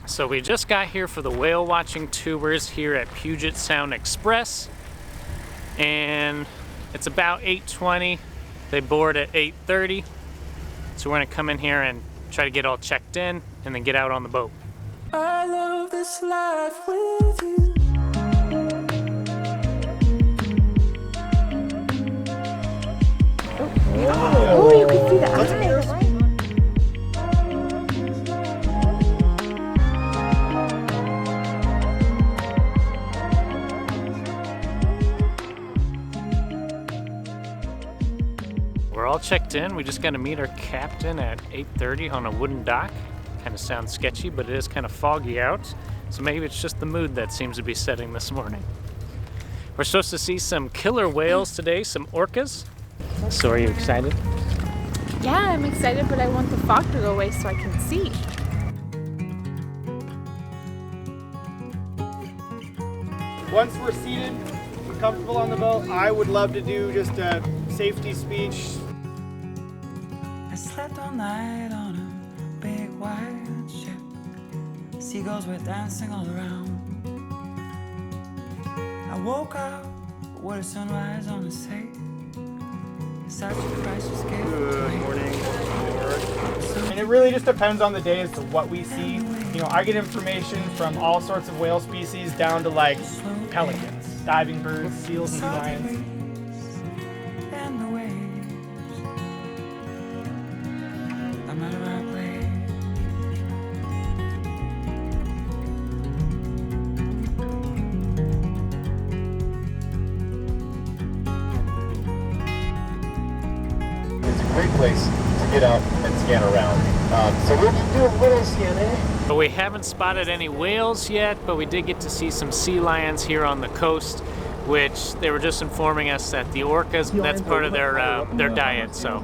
So we just got here for the whale watching tours here at Puget Sound Express, and it's about 8:20. They board at 8:30, so we're gonna come in here and try to get all checked in and then get out on the boat. I love this life with you. Oh, you can see the eyes. We're all checked in. We just got to meet our captain at 8:30 on a wooden dock. Kind of sounds sketchy, but it is kind of foggy out. So maybe it's just the mood that seems to be setting this morning. We're supposed to see some killer whales today, some orcas. So are you excited? Yeah, I'm excited, but I want the fog to go away so I can see. Once we're seated, we're comfortable on the boat, I would love to do just a safety speech. I slept all night on a big white ship. Seagulls were dancing all around. I woke up with a sunrise on the sea. Such a priceless gift. Good morning. And it really just depends on the day as to what we see. You know, I get information from all sorts of whale species down to like pelicans, diving birds, seals, and sea lions. And the waves. I'm at a right place. It's a great place to get out and scan around. So we'll do a little CNA. But we haven't spotted any whales yet, but we did get to see some sea lions here on the coast, which they were just informing us that the orcas, that's part of their diet. So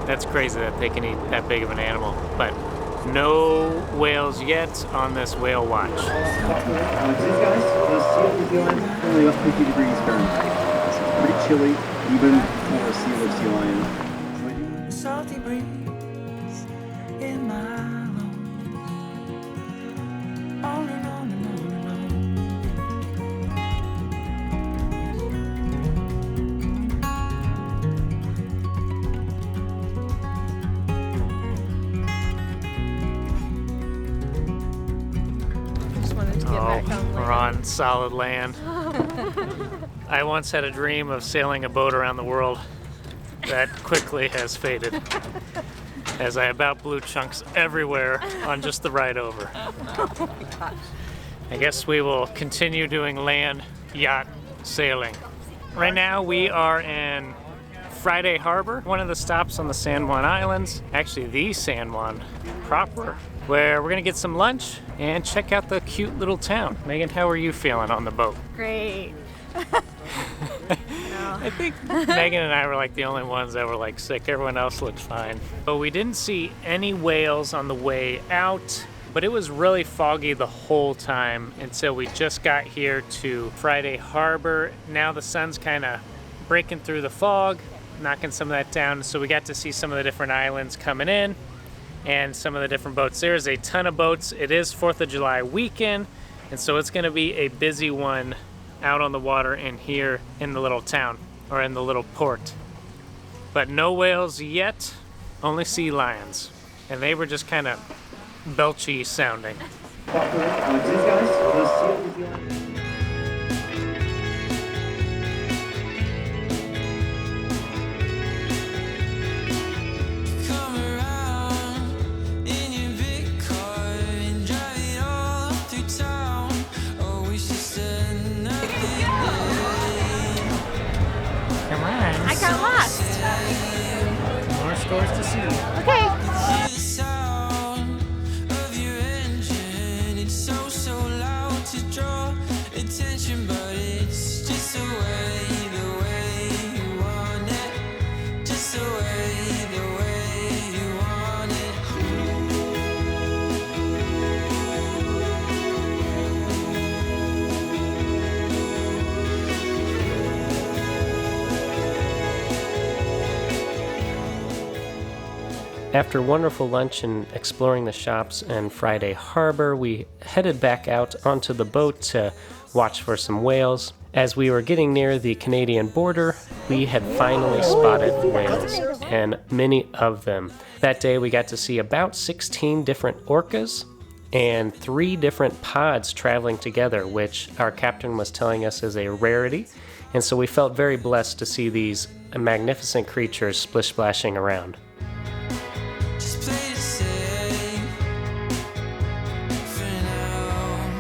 that's crazy that they can eat that big of an animal. But no whales yet on this whale watch. These guys, the seal is going only about 50 degrees Fahrenheit. It's pretty chilly, even for a seal or sea lion. Salty breeze in my lungs. On and on and on and on. I just wanted to get back on land. We're on solid land. I once had a dream of sailing a boat around the world. That quickly has faded, as I about blew chunks everywhere on just the ride over. Oh my gosh. I guess we will continue doing land yacht sailing. Right now we are in Friday Harbor, one of the stops on the San Juan Islands, actually the San Juan proper, where we're gonna get some lunch and check out the cute little town. Megan, how are you feeling on the boat? Great. I think Megan and I were like the only ones that were like sick. Everyone else looked fine. But we didn't see any whales on the way out, but it was really foggy the whole time until we just got here to Friday Harbor. Now the sun's kind of breaking through the fog, knocking some of that down. So we got to see some of the different islands coming in and some of the different boats. There's a ton of boats. It is 4th of July weekend, and so it's gonna be a busy one out on the water and here in the little town, or in the little port. But no whales yet, only sea lions. And they were just kind of belchy sounding. These guys, the seal is going. Come on. I got lost. More stores to see. Okay. But it's just the way you want it. Just the way you want it. After wonderful lunch and exploring the shops and Friday Harbor, we headed back out onto the boat to watch for some whales. As we were getting near the Canadian border, we had finally spotted whales, and many of them. That day we got to see about 16 different orcas and 3 different pods traveling together, which our captain was telling us is a rarity. And so we felt very blessed to see these magnificent creatures splish-splashing around. Just play it safe for now.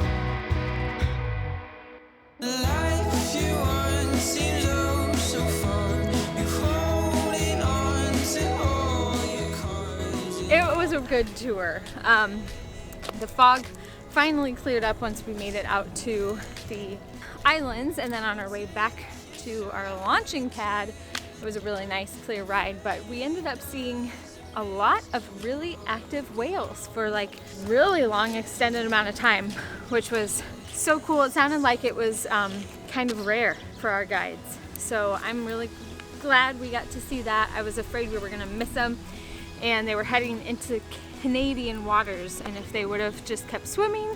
The life you want seems oh so far. You're holding on to all your cards. It was a good tour. The fog finally cleared up once we made it out to the islands, and then on our way back to our launching pad, it was a really nice clear ride, but we ended up seeing a lot of really active whales for like really long extended amount of time, which was so cool. It sounded like it was kind of rare for our guides. So I'm really glad we got to see that. I was afraid we were gonna miss them, and they were heading into Canadian waters, and if they would have just kept swimming,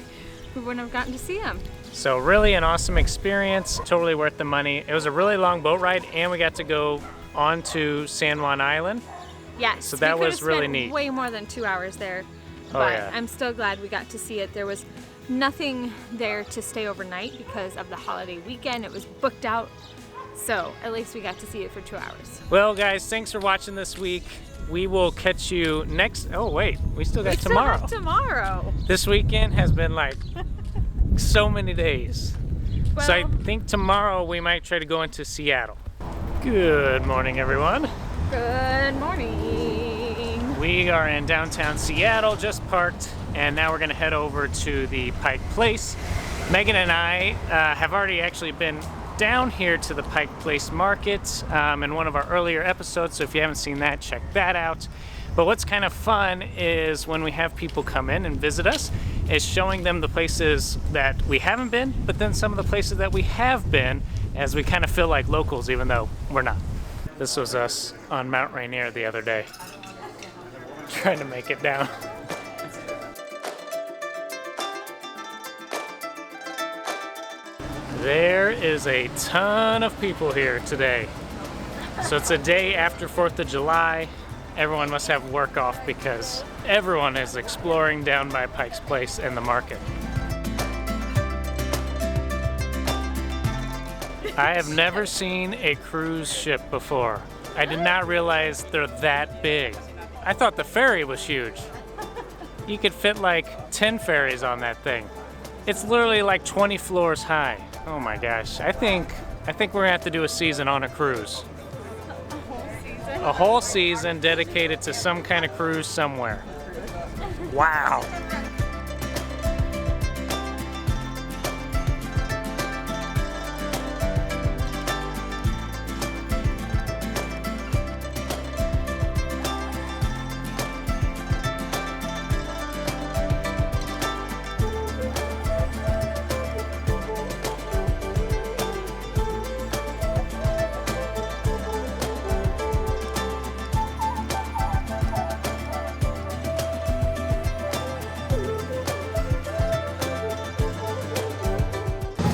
we wouldn't have gotten to see them. So really an awesome experience, totally worth the money. It was a really long boat ride, and we got to go on to San Juan Island. Yes, so that was really neat. Way more than 2 hours there, but yeah. I'm still glad we got to see it. There was nothing there to stay overnight because of the holiday weekend. It was booked out, so at least we got to see it for 2 hours. Well guys, thanks for watching this week. We will catch you next, oh wait, we still got tomorrow. Still have tomorrow. This weekend has been like so many days. Well, So I think tomorrow we might try to go into Seattle. Good morning, everyone. good morning. We are in downtown Seattle, just parked, and now we're gonna head over to the Pike Place. Megan and I have already actually been down here to the Pike Place Market in one of our earlier episodes, so if you haven't seen that, check that out. But what's kind of fun is when we have people come in and visit us, is showing them the places that we haven't been, but then some of the places that we have been, as we kind of feel like locals, even though we're not. This was us on Mount Rainier the other day, trying to make it down. There is a ton of people here today. So it's a day after 4th of July. Everyone must have work off because everyone is exploring down by Pike's Place and the market. I have never seen a cruise ship before. I did not realize they're that big. I thought the ferry was huge. You could fit like 10 ferries on that thing. It's literally like 20 floors high. Oh my gosh, I think we're gonna have to do a season on a cruise. A whole season dedicated to some kind of cruise somewhere. Wow.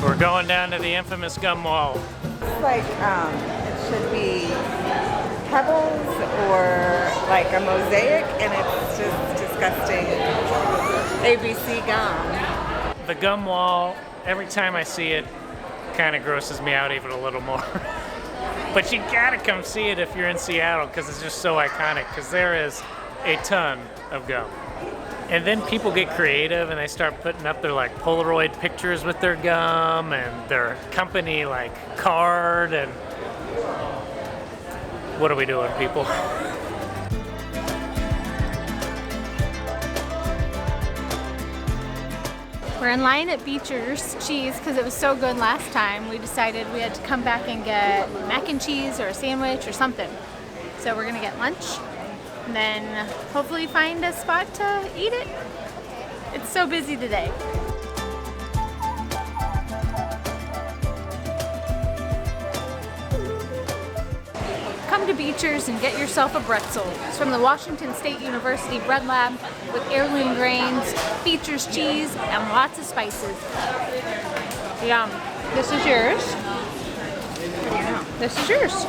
We're going down to the infamous gum wall. It's like it should be pebbles or like a mosaic, and it's just disgusting ABC gum. The gum wall, every time I see it, kind of grosses me out even a little more. But you gotta come see it if you're in Seattle because it's just so iconic, because there is a ton of gum. And then people get creative and they start putting up their like Polaroid pictures with their gum and their company like card, and what are we doing, people? We're in line at Beecher's Cheese because it was so good last time. We decided we had to come back and get mac and cheese or a sandwich or something. So we're gonna get lunch and then hopefully find a spot to eat it. It's so busy today. come to Beecher's and get yourself a bretzel. It's from the Washington State University Bread Lab with heirloom grains, Beecher's cheese, and lots of spices. Yum. This is yours. This is yours.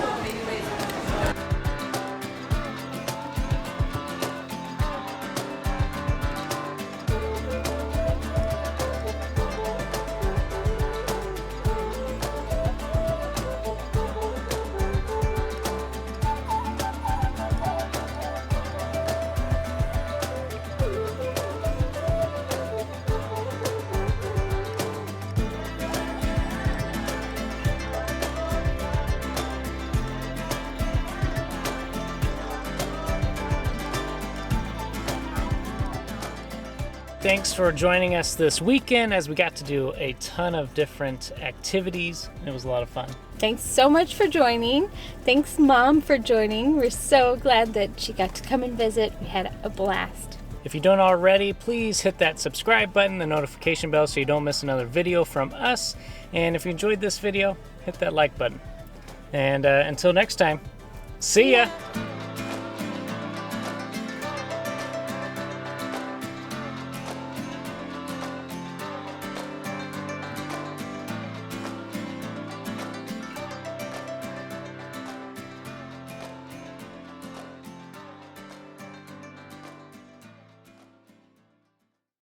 Thanks for joining us this weekend as we got to do a ton of different activities. It was a lot of fun. Thanks so much for joining. Thanks, Mom, for joining. We're so glad that she got to come and visit. We had a blast. If you don't already, please hit that subscribe button, the notification bell, so you don't miss another video from us. And if you enjoyed this video, hit that like button. And until next time, see ya!